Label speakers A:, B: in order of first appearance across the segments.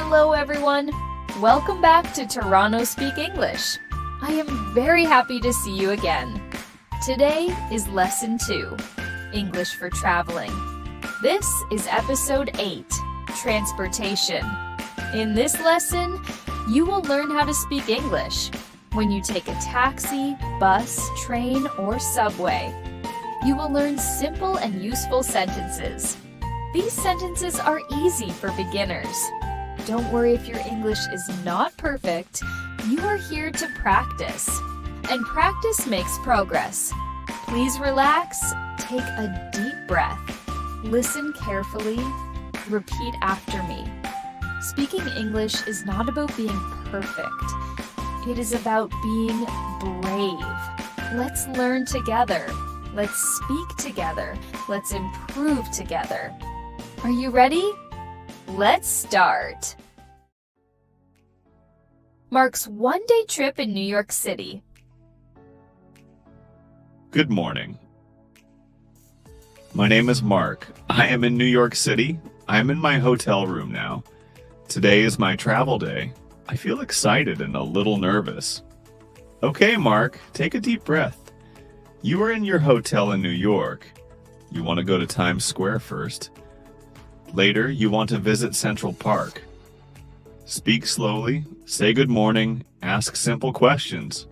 A: Hello everyone! Welcome back to Tarano Speak English. I am very happy to see you again. Today is Lesson 2, English for Traveling. This is Episode 8, Transportation. In this lesson, you will learn how to speak English when you take a taxi, bus, train, or subway. You will learn simple and useful sentences. These sentences are easy for beginners. Don't worry if your English is not perfect. You are here to practice. And practice makes progress. Please relax, take a deep breath, listen carefully, repeat after me. Speaking English is not about being perfect. It is about being brave. Let's learn together. Let's speak together. Let's improve together. Are you ready? Let's start. Mark's one-day trip in New York City.
B: Good morning. My name is Mark. I am in New York City. I am in my hotel room now. Today is my travel day. I feel excited and a little nervous. Okay, Mark, take a deep breath. You are in your hotel in New York. You want to go to Times Square first. Later, you want to visit Central Park. Speak slowly, say good morning, ask simple questions.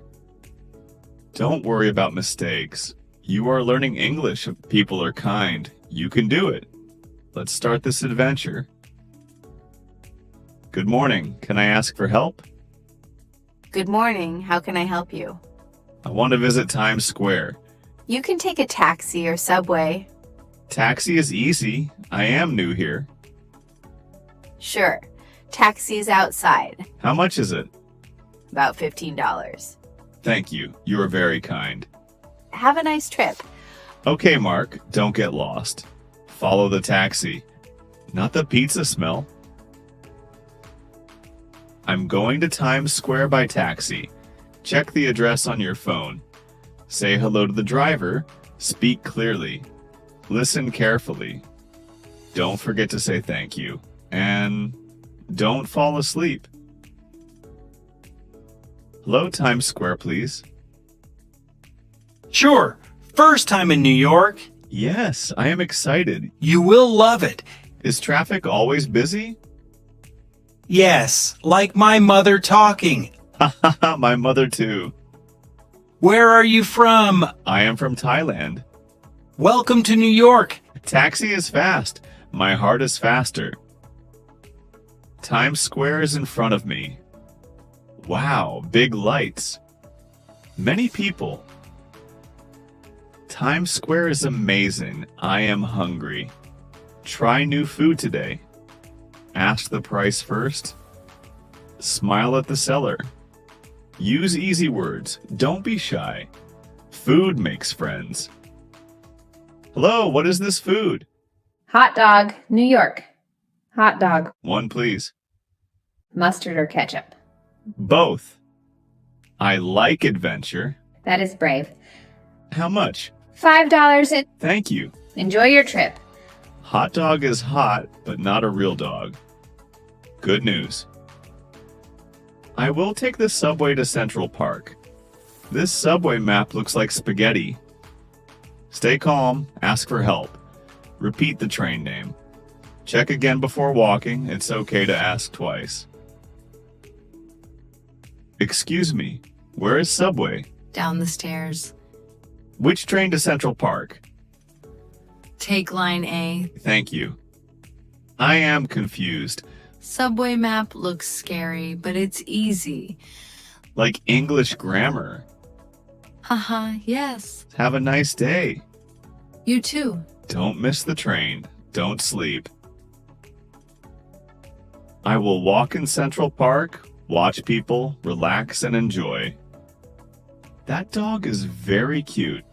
B: Don't worry about mistakes. You are learning English if people are kind. You can do it. Let's start this adventure. Good morning. Can I ask for help?
C: Good morning. How can I help you?
B: I want to visit Times Square.
C: You can take a taxi or subway.
B: Taxi is easy. I am new here.
C: Sure. Taxi is outside.
B: How much is it?
C: About $15.
B: Thank you. You are very kind.
C: Have a nice trip.
B: Okay, Mark. Don't get lost. Follow the taxi. Not the pizza smell. I'm going to Times Square by taxi. Check the address on your phone. Say hello to the driver. Speak clearly. Listen carefully. Don't forget to say thank you. And don't fall asleep. Hello, Times Square, please.
D: Sure. First time in New York.
B: Yes, I am excited.
D: You will love it.
B: Is traffic always busy?
D: Yes, like my mother talking.
B: My mother too.
D: Where are you from?
B: I am from Thailand.
D: Welcome to New York.
B: Taxi is fast. My heart is faster. Times Square is in front of me. Wow, big lights. Many people. Times Square is amazing. I am hungry. Try new food today. Ask the price first. Smile at the seller. Use easy words. Don't be shy. Food makes friends. Hello, what is this food?
E: Hot dog, New York. Hot dog,
B: One, please.
E: mustard or ketchup.
B: Both. I like adventure.
E: That is brave.
B: How much?
E: $5 and
B: Thank you.
E: enjoy your trip.
B: Hot dog is hot, but not a real dog. Good news. I will take the subway to Central Park. This subway map looks like spaghetti. Stay calm, ask for help. Repeat the train name. Check again before walking. It's okay to ask twice. Excuse me, where is Subway?
C: Down the stairs.
B: Which train to Central Park?
C: Take line A.
B: Thank you. I am confused.
C: Subway map looks scary, but it's easy.
B: Like English grammar.
C: Haha, yes.
B: Have a nice day.
C: You too.
B: Don't miss the train. Don't sleep. I will walk in Central Park, watch people, relax, and enjoy. That dog is very cute.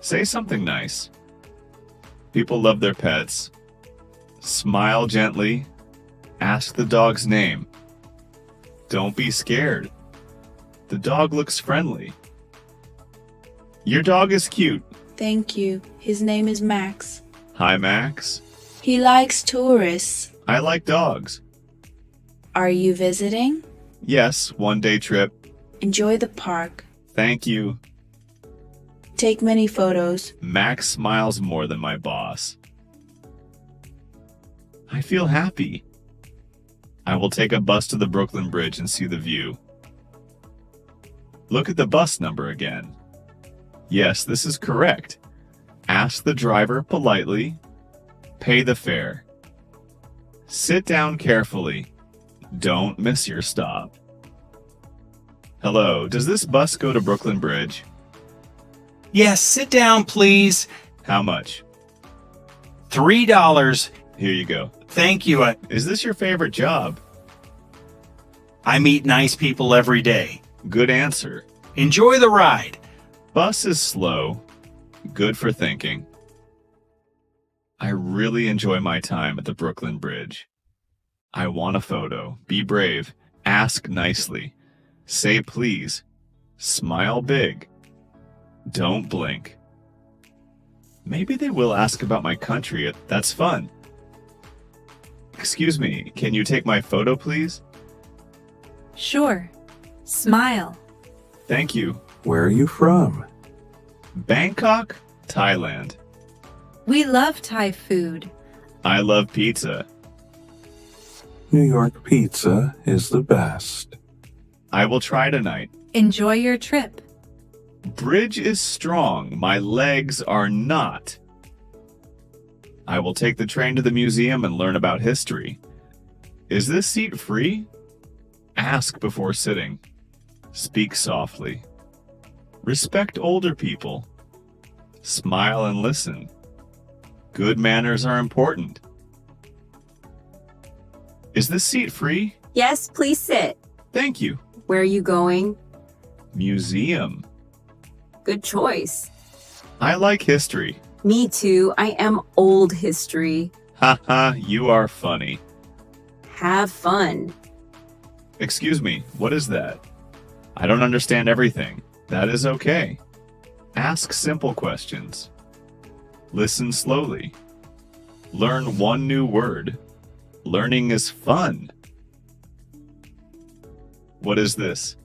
B: Say something nice. People love their pets. Smile gently. Ask the dog's name. Don't be scared. The dog looks friendly. Your dog is cute.
F: Thank you. His name is Max.
B: Hi, Max.
F: He likes tourists.
B: I like dogs.
F: Are you visiting?
B: Yes, one-day trip.
F: Enjoy the park.
B: Thank you.
F: Take many photos.
B: Max smiles more than my boss. I feel happy. I will take a bus to the Brooklyn Bridge and see the view. Look at the bus number again. Yes, this is correct. Ask the driver politely. Pay the fare. Sit down carefully. Don't miss your stop. Hello, does this bus go to Brooklyn Bridge?
D: Yes, sit down, please.
B: How much?
D: $3.
B: Here you go.
D: Thank you.
B: Is this your favorite job?
D: I meet nice people every day.
B: Good answer.
D: Enjoy the ride.
B: Bus is slow. Good for thinking. I really enjoy my time at the Brooklyn Bridge. I want a photo. Be brave. Ask nicely. Say please. Smile big. Don't blink. Maybe they will ask about my country. That's fun. Excuse me, can you take my photo, please?
C: Sure. Smile.
B: Thank you.
G: Where are you from?
B: Bangkok, Thailand.
C: We love Thai food.
B: I love pizza.
G: New York pizza is the best.
B: I will try tonight.
C: Enjoy your trip.
B: Bridge is strong. My legs are not. I will take the train to the museum and learn about history. Is this seat free? Ask before sitting. Speak softly. Respect older people. Smile and listen. Good manners are important. Is this seat free?
H: Yes, please sit.
B: Thank you.
H: Where are you going?
B: Museum.
H: Good choice.
B: I like history.
H: Me too. I am old history.
B: Haha, you are funny.
H: Have fun.
B: Excuse me, what is that? I don't understand everything. That is okay. Ask simple questions. Listen slowly. Learn one new word. Learning is fun. What is this?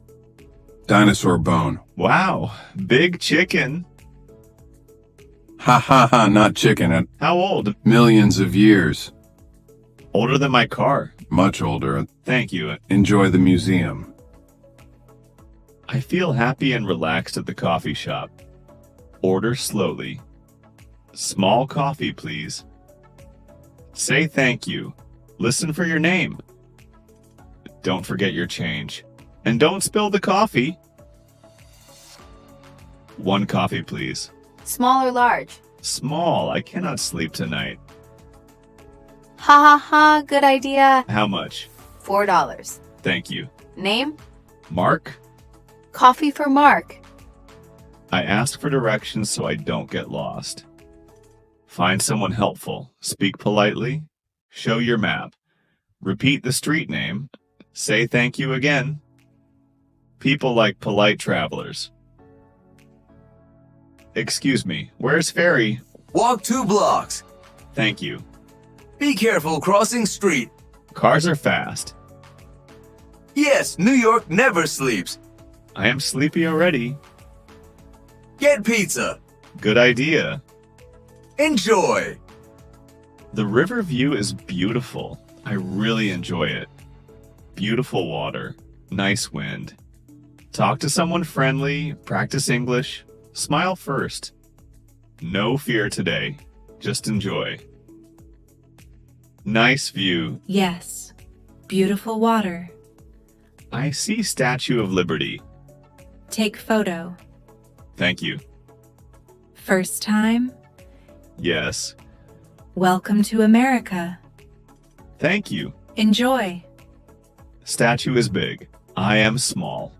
G: Dinosaur bone.
B: Wow, big chicken.
G: Ha ha ha, not chicken.
B: How old?
G: Millions of years.
B: Older than my car.
G: Much older.
B: Thank you.
G: Enjoy the museum.
B: I feel happy and relaxed at the coffee shop. Order slowly. Small coffee, please. Say thank you. Listen for your name. Don't forget your change. And don't spill the coffee. One coffee, please.
E: Small or large?
B: Small. I cannot sleep tonight.
E: Ha ha ha, good idea.
B: How much?
E: $4.
B: Thank you.
E: Name?
B: Mark?
E: Coffee for Mark.
B: I ask for directions so I don't get lost. Find someone helpful. Speak politely. Show your map. Repeat the street name. Say thank you again. People like polite travelers. Excuse me, where's ferry?
I: Walk 2 blocks.
B: Thank you.
I: Be careful crossing street.
B: Cars are fast.
I: Yes, New York never sleeps.
B: I am sleepy already.
I: Get pizza.
B: Good idea.
I: Enjoy.
B: The river view is beautiful. I really enjoy it. Beautiful water. Nice wind. Talk to someone friendly. Practice English. Smile first. No fear today. Just enjoy. Nice view.
C: Yes. Beautiful water.
B: I see Statue of Liberty.
C: Take photo.
B: Thank you.
C: First time.
B: Yes.
C: Welcome to America.
B: Thank you.
C: Enjoy.
B: Statue is big. I am small.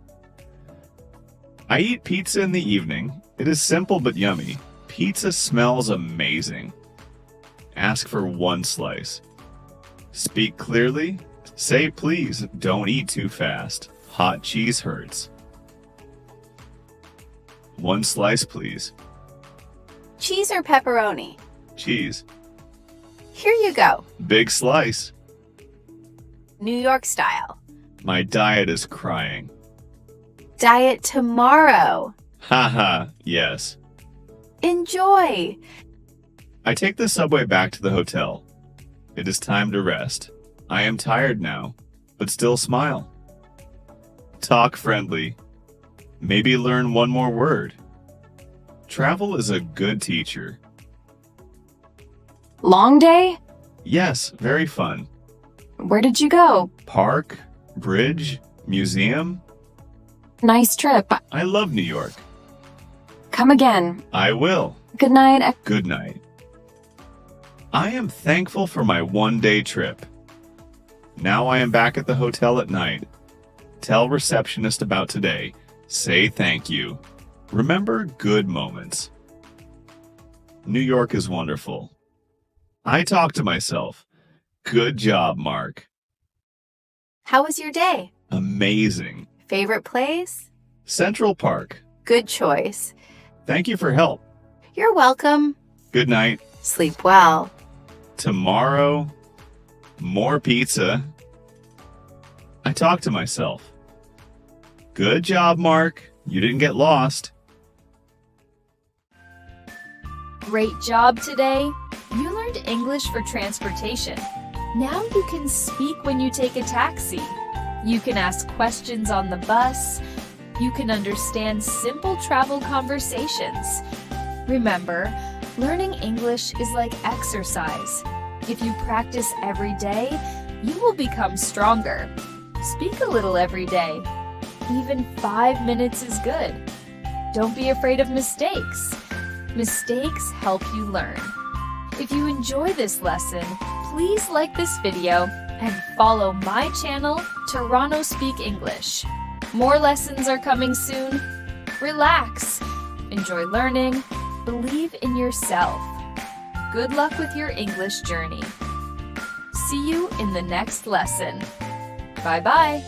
B: I eat pizza in the evening. It is simple but yummy. Pizza smells amazing. Ask for one slice. Speak clearly. Say please. Don't eat too fast. Hot cheese hurts. One slice, please.
E: Cheese or pepperoni?
B: Cheese.
E: Here you go.
B: Big slice.
C: New York style.
B: My diet is crying.
C: Diet tomorrow.
B: Haha, yes.
C: Enjoy.
B: I take the subway back to the hotel. It is time to rest. I am tired now, but still smile. Talk friendly. Maybe learn one more word. Travel is a good teacher.
J: Long day?
B: Yes, very fun.
J: Where did you go?
B: Park, bridge, museum.
J: Nice trip.
B: I love New York.
J: Come again.
B: I will.
J: Good night.
B: Good night. I am thankful for my one-day trip. Now I am back at the hotel at night. Tell receptionist about today. Say thank you. Remember good moments. New York is wonderful. I talk to myself. Good job, Mark.
C: How was your day?
B: Amazing.
C: Favorite place?
B: Central Park.
C: Good choice.
B: Thank you for help.
C: You're welcome.
B: Good night.
C: Sleep well.
B: Tomorrow, more pizza. I talk to myself. Good job, Mark. You didn't get lost.
A: Great job today. You learned English for transportation. Now you can speak when you take a taxi. You can ask questions on the bus. You can understand simple travel conversations. Remember, learning English is like exercise. If you practice every day, you will become stronger. Speak a little every day. Even 5 minutes is good. Don't be afraid of mistakes. Mistakes help you learn. If you enjoy this lesson, please like this video and follow my channel, Tarano Speak English. More lessons are coming soon. Relax. Enjoy learning. Believe in yourself. Good luck with your English journey. See you in the next lesson. Bye-bye.